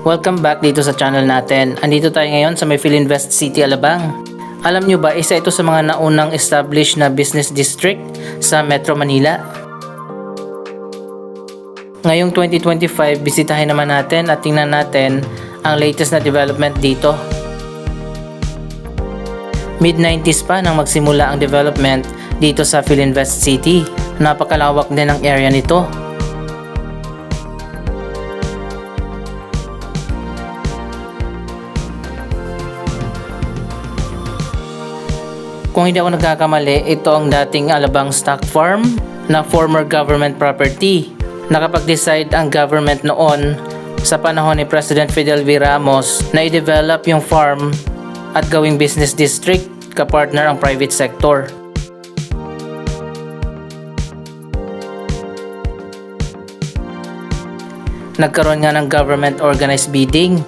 Welcome back dito sa channel natin. Andito tayo ngayon sa may Philinvest City, Alabang. Alam nyo ba, isa ito sa mga naunang established na business district sa Metro Manila. Ngayong 2025, bisitahin naman natin at tingnan natin ang latest na development dito. Mid-90s pa nang magsimula ang development dito sa Philinvest City. Napakalawak din ang area nito. Kung hindi ako nagkakamali, ito ang dating Alabang Stock Farm na former government property. Nakapag-decide ang government noon sa panahon ni President Fidel V. Ramos na i-develop yung farm at gawing business district kapartner ang private sector. Nagkaroon nga ng government organized bidding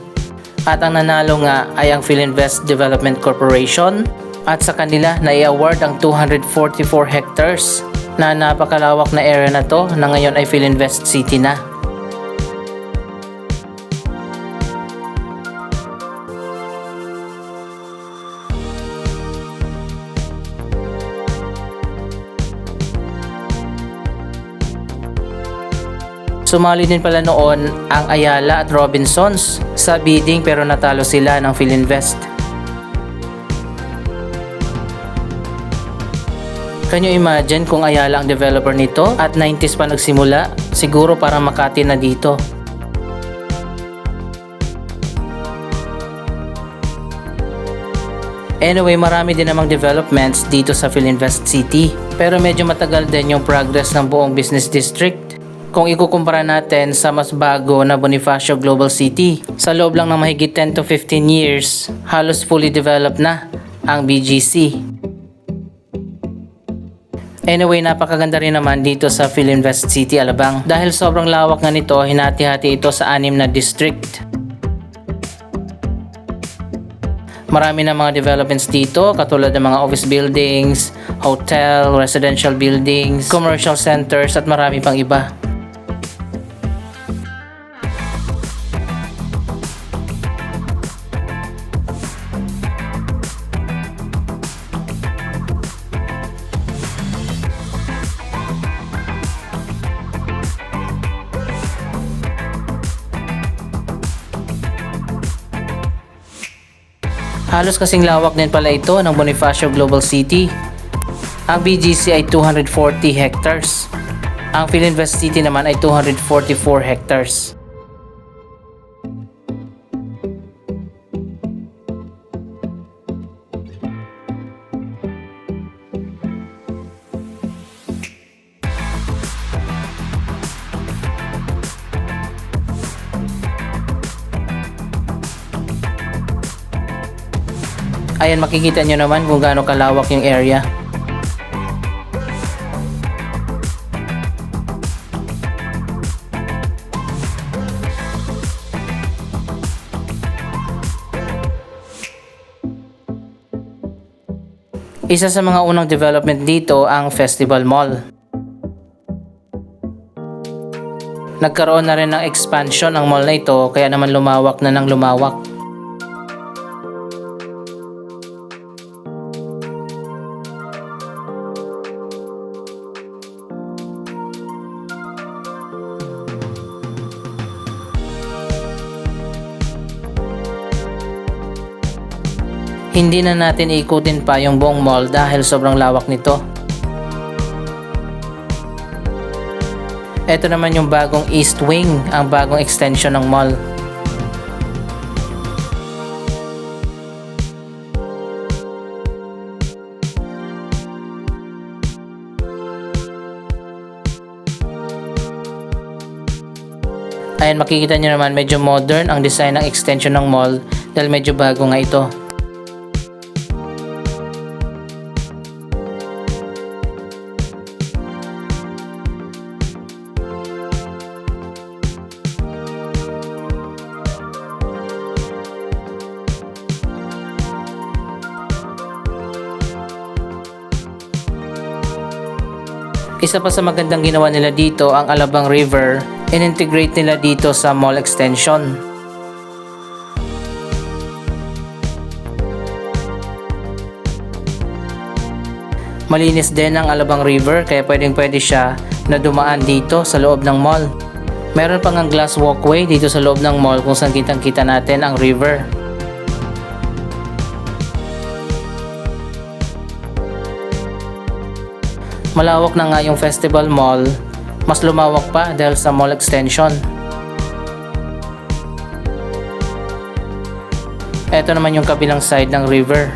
at ang nanalo nga ay ang Philinvest Development Corporation. At sa kanila na i-award ang 244 hectares na napakalawak na area na to na ngayon ay Philinvest City na. Sumali din pala noon ang Ayala at Robinsons sa bidding pero natalo sila ng Philinvest. Can you imagine kung Ayala ang developer nito at 90s pa nagsimula? Siguro parang Makati na dito. Anyway, marami din namang developments dito sa Philinvest City. Pero medyo matagal din yung progress ng buong business district. Kung ikukumpara natin sa mas bago na Bonifacio Global City, sa loob lang ng mahigit 10 to 15 years, halos fully developed na ang BGC. Anyway, napakaganda rin naman dito sa Philinvest City, Alabang. Dahil sobrang lawak nga nito, hinati-hati ito sa 6 na district. Marami na mga developments dito katulad ng mga office buildings, hotel, residential buildings, commercial centers at marami pang iba. Halos kasing lawak din pala ito ng Bonifacio Global City. Ang BGC ay 240 hectares. Ang Philinvest City naman ay 244 hectares. Ayan, makikita nyo naman kung gaano kalawak yung area. Isa sa mga unang development dito ang Festival Mall. Nagkaroon na rin ng expansion ang mall na ito kaya naman lumawak na ng lumawak. Hindi na natin ikutin pa yung buong mall dahil sobrang lawak nito. Ito naman yung bagong East Wing, ang bagong extension ng mall. Ayan, makikita nyo naman medyo modern ang design ng extension ng mall dahil medyo bago nga ito. Isa pa sa magandang ginawa nila dito ang Alabang River, in-integrate nila dito sa mall extension. Malinis din ang Alabang River kaya pwede siya na dumaan dito sa loob ng mall. Meron pang ang glass walkway dito sa loob ng mall kung saan kitang-kita natin ang river. Malawak na nga yung Festival Mall, mas lumawak pa dahil sa mall extension. Ito naman yung kabilang side ng river.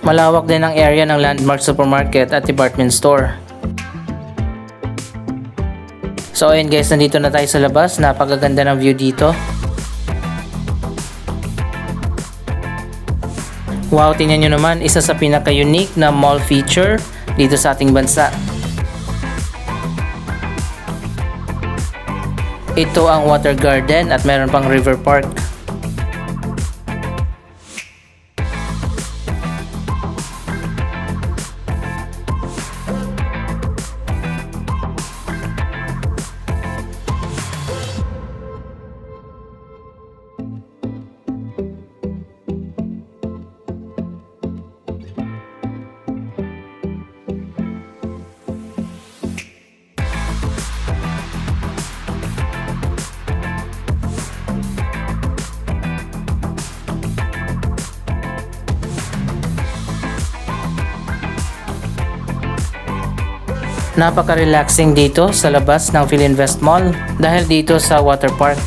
Malawak din ang area ng Landmark Supermarket at Department Store. So ayun guys, nandito na tayo sa labas. Napakaganda ng view dito. Wow, tingnan nyo naman, isa sa pinaka-unique na mall feature dito sa ating bansa. Ito ang water garden at meron pang river park. Napaka-relaxing dito sa labas ng Philinvest Mall dahil dito sa water park.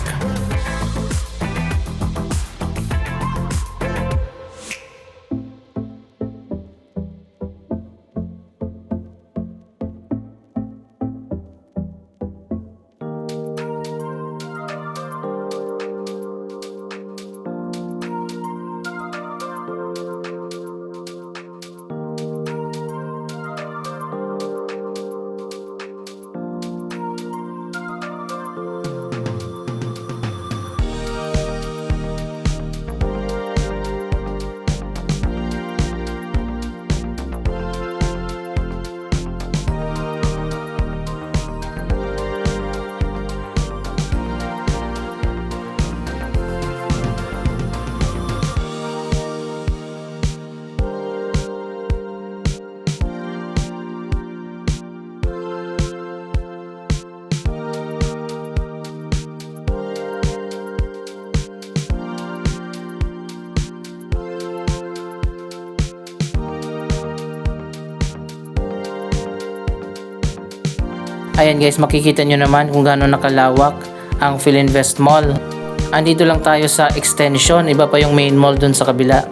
Ayan guys, makikita nyo naman kung gaano nakalawak ang Philinvest Mall. Andito lang tayo sa extension, iba pa yung main mall dun sa kabila.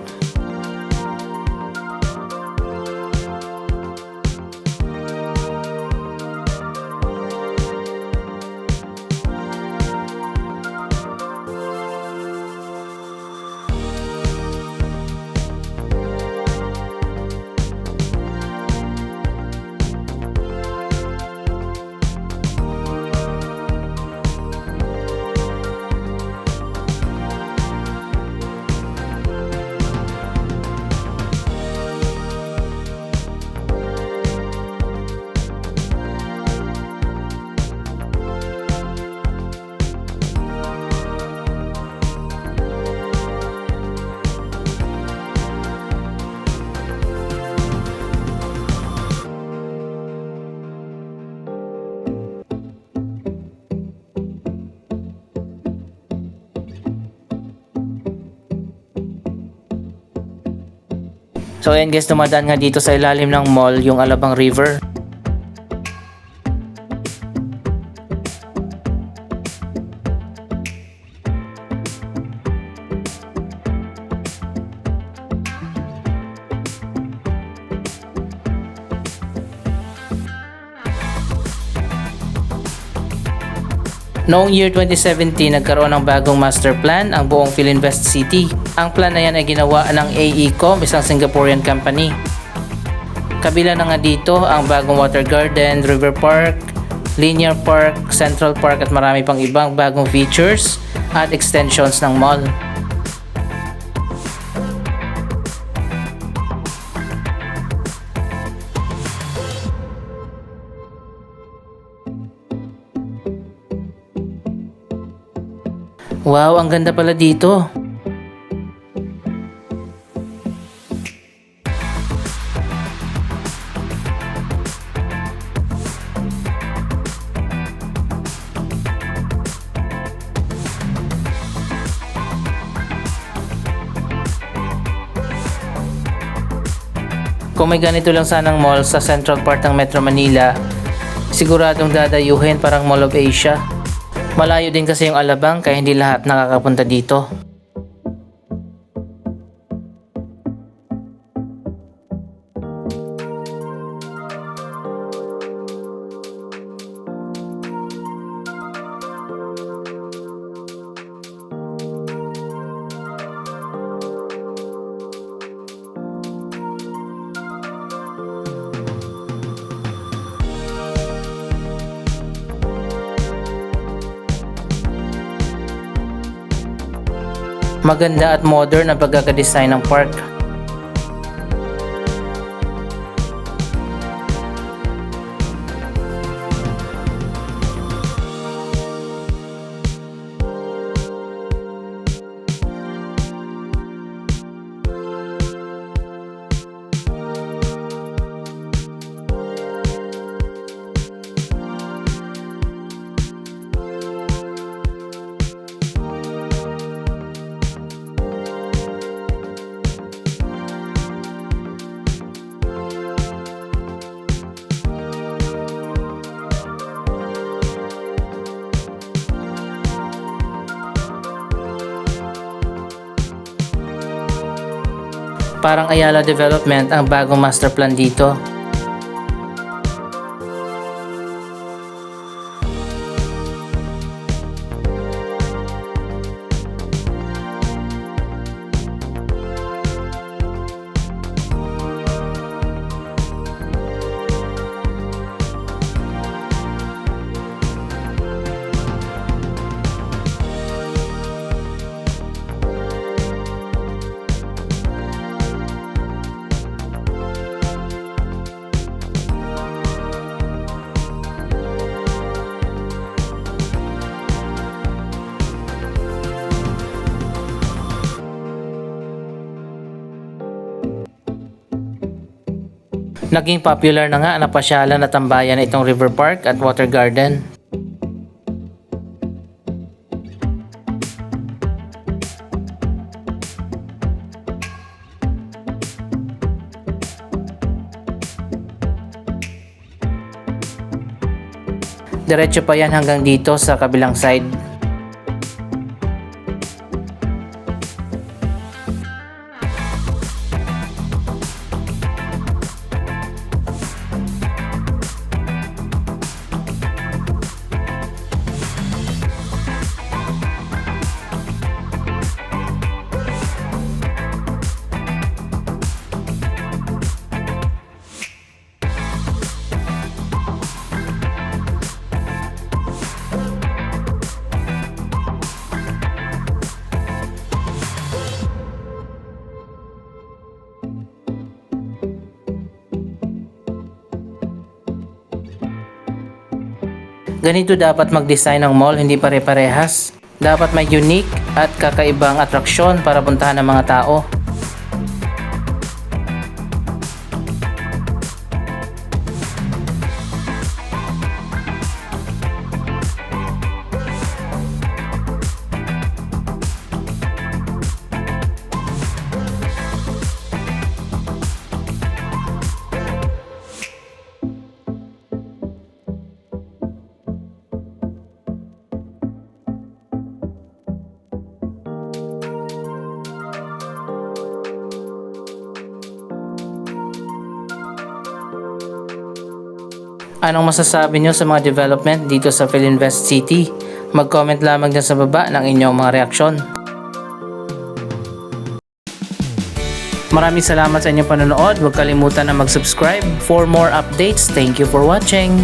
So ayan guys, dumadaan nga dito sa ilalim ng mall yung Alabang River. Noong year 2017, nagkaroon ng bagong master plan ang buong Philinvest City. Ang plan na yan ay ginawa ng AECOM, isang Singaporean company. Kabila na nga dito ang bagong water garden, river park, linear park, central park at marami pang ibang bagong features at extensions ng mall. Wow, ang ganda pala dito. Kung may ganito lang sanang mall sa Central Part ng Metro Manila, siguradong dadayuhin parang Mall of Asia. Malayo din kasi yung Alabang kaya hindi lahat nakakapunta dito. Maganda at modern ang pagkakadesign ng park. Parang Ayala Development ang bagong master plan dito. Naging popular na nga na pasyalan at tambayan itong river park at water garden. Diretso pa yan hanggang dito sa kabilang side. Ganito dapat mag-design ng mall, hindi pare-parehas. Dapat may unique at kakaibang atraksyon para puntahan ng mga tao. Anong masasabi nyo sa mga development dito sa Philinvest City? Mag-comment lamang dyan sa baba ng inyong mga reaksyon. Maraming salamat sa inyong panonood. Huwag kalimutan na mag-subscribe for more updates. Thank you for watching.